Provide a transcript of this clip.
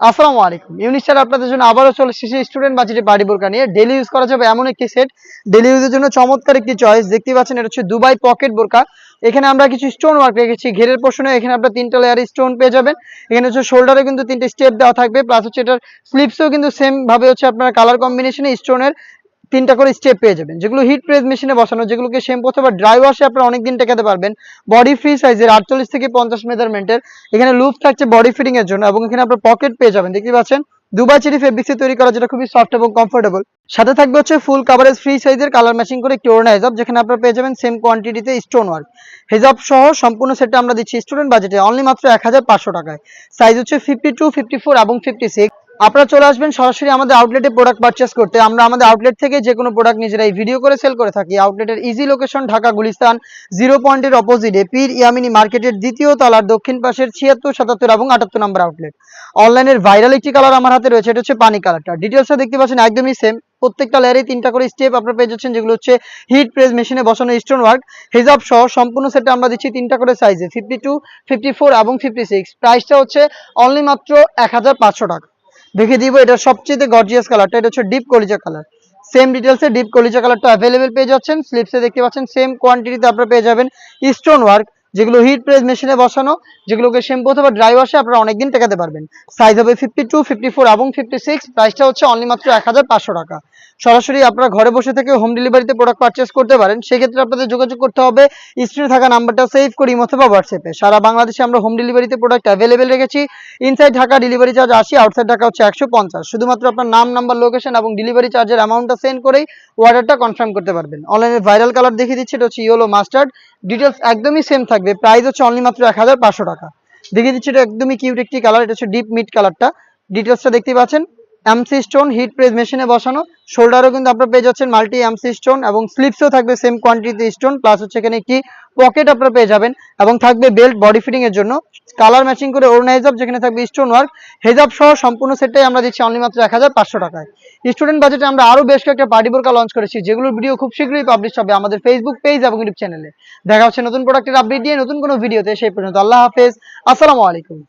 আসসালামু আলাইকুম। ইউনিস্টার আপনাদের জন্য আবারও চলে এসেছে স্টুডেন্ট বাজেটে পার্টি বোরকা নিয়ে। ডেইলি ইউজ করা যাবে এমন একটি সেট, ডেইলি ইউজের জন্য চমৎকার একটি চয়েস। দেখতেই পাচ্ছেন এটা হচ্ছে দুবাই পকেট বোরকা। এখানে আমরা কিছু স্টোন ওয়ার্ক রেখেছি ঘেরের পোর্শনে। এখানে আপনারা 3টা লেয়ারে স্টোন পেয়ে যাবেন। এখানে হচ্ছে শোল্ডারে কিন্তু 3টে স্টেপ দেওয়া থাকবে, প্লাস হচ্ছে এটার স্লিপসেও কিন্তু সেম ভাবে হচ্ছে আপনারা কালার কম্বিনেশনে স্টোনের 3টা করে স্টেপ পেয়ে যাবেন, যেগুলো হিট প্রেস মেশিনে বসানো, যেগুলোকে শ্যাম্পু অথবা ড্রাই ওয়াশে আপনারা অনেকদিন টেকাতে পারবেন। বডি ফ্রি সাইজের 48 থেকে 50 মেজারমেন্টের। এখানে লুপ থাকছে বডি ফিটিং এর জন্য, এবং এখানে আপনার পকেট পেয়ে যাবেন। দেখতে পাচ্ছেন দুবাই চেরি ফেব্রিক্সে তৈরি করা, যেটা খুবই সফট এবং কমফোর্টেবল। সাথে থাকবে হচ্ছে ফুল কাভারেজ ফ্রি সাইজের কালার ম্যাচিং করে একটি ওড়না হিজাব, যেখানে আপনারা পেয়ে যাবেন সেম কোয়ান্টিটিতে স্টোন ওয়ার্ক। হিজাব সহ সম্পূর্ণ সেটটা আমরা দিচ্ছি স্টুডেন্ট বাজেটে অনলি মাত্র 1500 টাকায়। সাইজ হচ্ছে 52, 54 এবং 56। আপনারা চলে আসবেন সরাসরি আমাদের আউটলেটে প্রোডাক্ট পারচেস করতে। আমরা আমাদের আউটলেট থেকে যে কোনো প্রোডাক্ট নিজেরাই ভিডিও করে সেল করে থাকি। আউটলেটের ইজি লোকেশন ঢাকা গুলিস্তান 0 পয়েন্টের অপোজিটে পীর ইয়ামিনী মার্কেটের দ্বিতীয় তলার দক্ষিণ পাশের 76, 77 এবং 78 নম্বর আউটলেট। অনলাইনের ভাইরাল একটি কালার আমার হাতে রয়েছে, এটা হচ্ছে পানি কালারটা। ডিটেলসটা দেখতে পাচ্ছেন একদমই সেম। প্রত্যেকটা লেয়ারে 3টা করে স্টেপ আপনারা পেয়ে যাচ্ছেন, যেগুলো হচ্ছে হিট প্রেস মেশিনে বসানো স্টোন ওয়ার্ক। হিজাব সহ সম্পূর্ণ সেটটা আমরা দিচ্ছি 3টা করে সাইজে 52, 54 এবং 56। প্রাইসটা হচ্ছে অনলি মাত্র 1500 টাকা। দেখে দিব এটা সবচেয়ে গর্জিয়াস কালারটা, এটা হচ্ছে ডিপ কলিজা কালার। সেম ডিটেলসে ডিপ কলিজা কালারটা অ্যাভেলেবেল পেয়ে যাচ্ছেন। স্লিপসে দেখতে পাচ্ছেন সেম কোয়ান্টিটিতে আপনারা পেয়ে যাবেন স্টোন ওয়ার্ক, যেগুলো হিট প্রেস মেশিনে বসানো, যেগুলোকে শ্যাম্পু অথবা ড্রাই ওয়াশে আপনারা অনেকদিন টেকাতে পারবেন। সাইজ হবে 52, 54 এবং 56। প্রাইসটা হচ্ছে অনলি মাত্র 1500 টাকা। সরাসরি আপনারা ঘরে বসে থেকে হোম ডেলিভারিতে প্রোডাক্ট পারচেস করতে পারেন। সেক্ষেত্রে আপনাদের যোগাযোগ করতে হবে স্ক্রিনে থাকা নাম্বারটা সেভ করি অথবা হোয়াটসঅ্যাপে। সারা বাংলাদেশে আমরা হোম ডেলিভারিতে প্রোডাক্ট অ্যাভেলেবেল রেখেছি। Inside Dhaka delivery charge 80, outside Dhaka হচ্ছে 150। শুধুমাত্র আপনার নাম, নাম্বার, লোকেশন এবং ডেলিভারি চার্জের অ্যামাউন্টটা সেন্ড করেই অর্ডারটা কনফার্ম করতে পারবেন। অনলাইনে ভাইরাল কালার দেখিয়ে দিচ্ছি, এটা হচ্ছে ইয়েলো মাস্টার্ড। ডিটেলস একদমই সেম থাকবে। প্রাইস হচ্ছে অনলি মাত্র 1500 টাকা। দেখিয়ে দিচ্ছি এটা একদমই কিউট একটি কালার, এটা হচ্ছে ডিপ মিড কালারটা। ডিটেলসটা দেখতে পাচ্ছেন এমসি স্টোন হিট প্রেস মেশিনে বসানো। শোল্ডারও কিন্তু আপনারা পেয়ে যাচ্ছেন মাল্টি এমসি স্টোন, এবং স্লিপসও থাকবে সেম কোয়ান্টিটিতে স্টোন, প্লাস হচ্ছে এখানে একটি পকেট আপনারা পেয়ে যাবেন, এবং থাকবে বেল্ট বডি ফিটিং এর জন্য। কালার ম্যাচিং করে ওড়না হিজাব, যেখানে থাকবে স্টোন ওয়ার্ক। হেজাব সহ সম্পূর্ণ সেটটাই আমরা দিচ্ছি অনলি মাত্র 1500 টাকায়। স্টুডেন্ট বাজেটে আমরা আরো বেশ কয়েকটা পার্টি বোরকা লঞ্চ করেছি, যেগুলোর ভিডিও খুব শীঘ্রই পাবলিশ হবে আমাদের ফেসবুক পেজ এবং ইউটিউব চ্যানেলে। দেখা হচ্ছে নতুন প্রোডাক্টের আপডেট দিয়ে নতুন কোনো ভিডিওতে। সেই পর্যন্ত আল্লাহ হাফেজ, আসসালামু আলাইকুম।